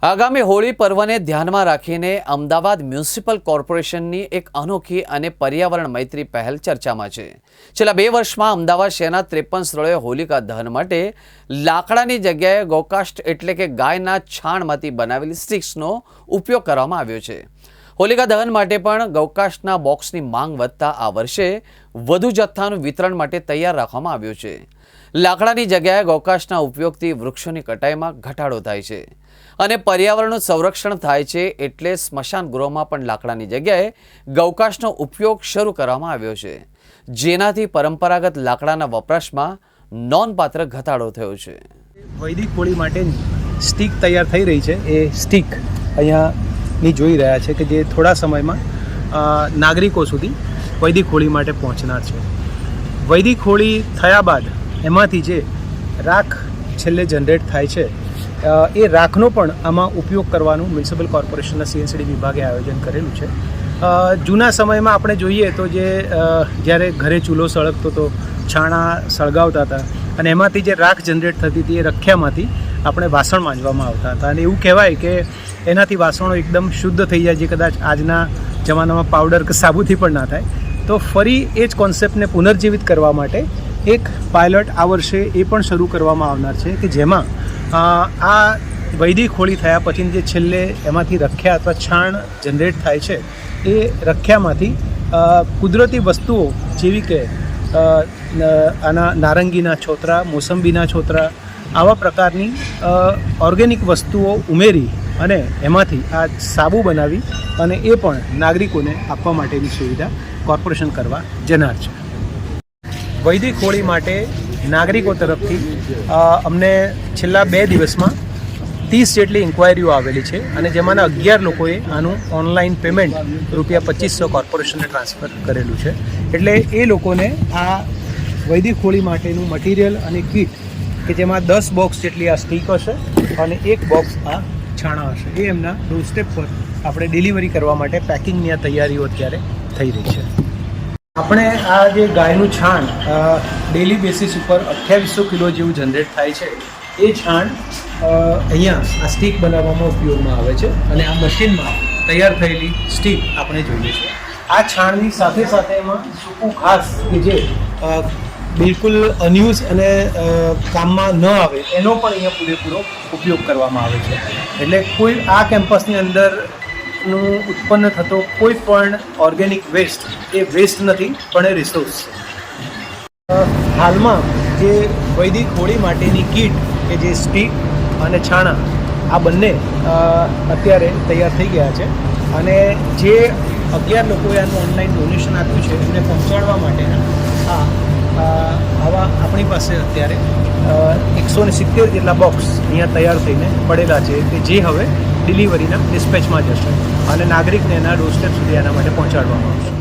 આગામી હોળી પર્વને ધ્યાનમાં રાખીને અમદાવાદ મ્યુનિસિપલ કોર્પોરેશનની એક અનોખી અને પર્યાવરણ મૈત્રી પહેલ ચર્ચામાં છે। છેલ્લા 2 વર્ષમાં અમદાવાદ શહેરના 53 સ્થળોએ હોલિકા દહન માટે લાકડાની જગ્યાએ ગૌકાષ્ઠ એટલે કે ગાયના છાણમાંથી બનાવેલી સ્ટિક્સનો ઉપયોગ કરવામાં આવ્યો છે। હોલિકા દહન માટે પણ ગૌકાષ્ઠના બોક્સની માંગ વધતા આ વર્ષે વધુ જથ્થાનું વિતરણ માટે તૈયાર રાખવામાં આવ્યું છે। લાકડાની જગ્યાએ ગૌકાષ્ઠના ઉપયોગથી વૃક્ષોની કટાઈમાં ઘટાડો થાય છે અને પર્યાવરણનું સંરક્ષણ થાય છે, એટલે સ્મશાન ગૃહોમાં પણ લાકડાની જગ્યાએ ગૌકાષ્ઠનો ઉપયોગ શરૂ કરવામાં આવ્યો છે, જેનાથી પરંપરાગત લાકડાના વપરાશમાં નોંધપાત્ર ઘટાડો થયો છે। વૈદિક હોળી માટેની સ્ટીક તૈયાર થઈ રહી છે। એ સ્ટીક અહીંયાની જોઈ રહ્યા છે કે જે થોડા સમયમાં નાગરિકો સુધી વૈદિક હોળી માટે પહોંચનાર છે। વૈદિક હોળી થયા બાદ એમાંથી જે રાખ છેલ્લે જનરેટ થાય છે એ રાખનો પણ આમાં ઉપયોગ કરવાનું મ્યુનિસિપલ કોર્પોરેશનના CNCD વિભાગે આયોજન કરેલું છે। જૂના સમયમાં આપણે જોઈએ તો જ્યારે ઘરે ચૂલો સળગતો તો છાણા સળગાવતા હતા અને એમાંથી જે રાખ જનરેટ થતી હતી એ રખ્યામાંથી આપણે વાસણ માંજવામાં આવતા હતા અને એવું કહેવાય કે એનાથી વાસણો એકદમ શુદ્ધ થઈ જાય, જે કદાચ આજના જમાનામાં પાવડર કે સાબુથી પણ ના થાય। તો ફરી એ જ કોન્સેપ્ટને પુનર્જીવિત કરવા માટે એક પાયલટ આ વર્ષે એ પણ શરૂ કરવામાં આવનાર છે કે જેમાં આ વૈદિક હોળી થયા પછી જે છેલ્લે એમાંથી રખ્યા અથવા છાણ જનરેટ થાય છે એ રખ્યામાંથી કુદરતી વસ્તુઓ જેવી કે આના નારંગીના છોતરા, મોસંબીના છોતરા, આવા પ્રકારની ઓર્ગેનિક વસ્તુઓ ઉમેરી અને એમાંથી આ સાબુ બનાવી અને એ પણ નાગરિકોને આપવા માટેની સુવિધા કોર્પોરેશન કરવા જનાર છે। વૈદિક હોળી માટે નાગરિકો તરફથી અમને છેલ્લા 2 દિવસમાં 30 જેટલી ઇન્ક્વાયરીઓ આવેલી છે અને જેમાંના 11 લોકોએ આનું ઓનલાઈન પેમેન્ટ ₹2500 કોર્પોરેશનને ટ્રાન્સફર કરેલું છે। એટલે એ લોકોને આ વૈદિક હોળી માટેનું મટીરિયલ અને કીટ કે જેમાં 10 બોક્સ જેટલી આ સ્ટીક હશે અને 1 બોક્સ આ છાણા હશે, એ એમના ડોરસ્ટેપ પર આપણે ડિલિવરી કરવા માટે પેકિંગની આ તૈયારીઓ અત્યારે થઈ રહી છે। આપણે આ જે ગાયનું છાણ ડેલી બેસિસ ઉપર 2800 કિલો જેવું જનરેટ થાય છે, એ છાણ અહીંયા આ સ્ટીક બનાવવામાં ઉપયોગમાં આવે છે અને આ મશીનમાં તૈયાર થયેલી સ્ટીક આપણે જોઈએ છે। આ છાણની સાથે સાથે એમાં સૂકું ઘાસ કે જે બિલકુલ અનયુઝ અને કામમાં ન આવે એનો પણ અહીંયા પૂરેપૂરો ઉપયોગ કરવામાં આવે છે। એટલે કોઈ આ કેમ્પસની અંદર નું ઉત્પન્ન થતો કોઈ પણ ઓર્ગેનિક વેસ્ટ એ વેસ્ટ નથી પણ એ રિસોર્સ છે। હાલમાં જે વૈદિક હોળી માટેની કીટ કે જે સ્ટીક અને છાણા આ બંને અત્યારે તૈયાર થઈ ગયા છે અને જે 11 લોકોએ આનું ઓનલાઈન ડોનેશન આપ્યું છે એમને પહોંચાડવા માટેના આવા આપણી પાસે અત્યારે 170 જેટલા બોક્સ અહીંયા તૈયાર થઈને પડેલા છે કે જે હવે ડિલિવરીના ડિસ્પેચમાં જશે અને નાગરિકને એના ડોરસ્ટેપ સુધી એના માટે પહોંચાડવામાં આવશે।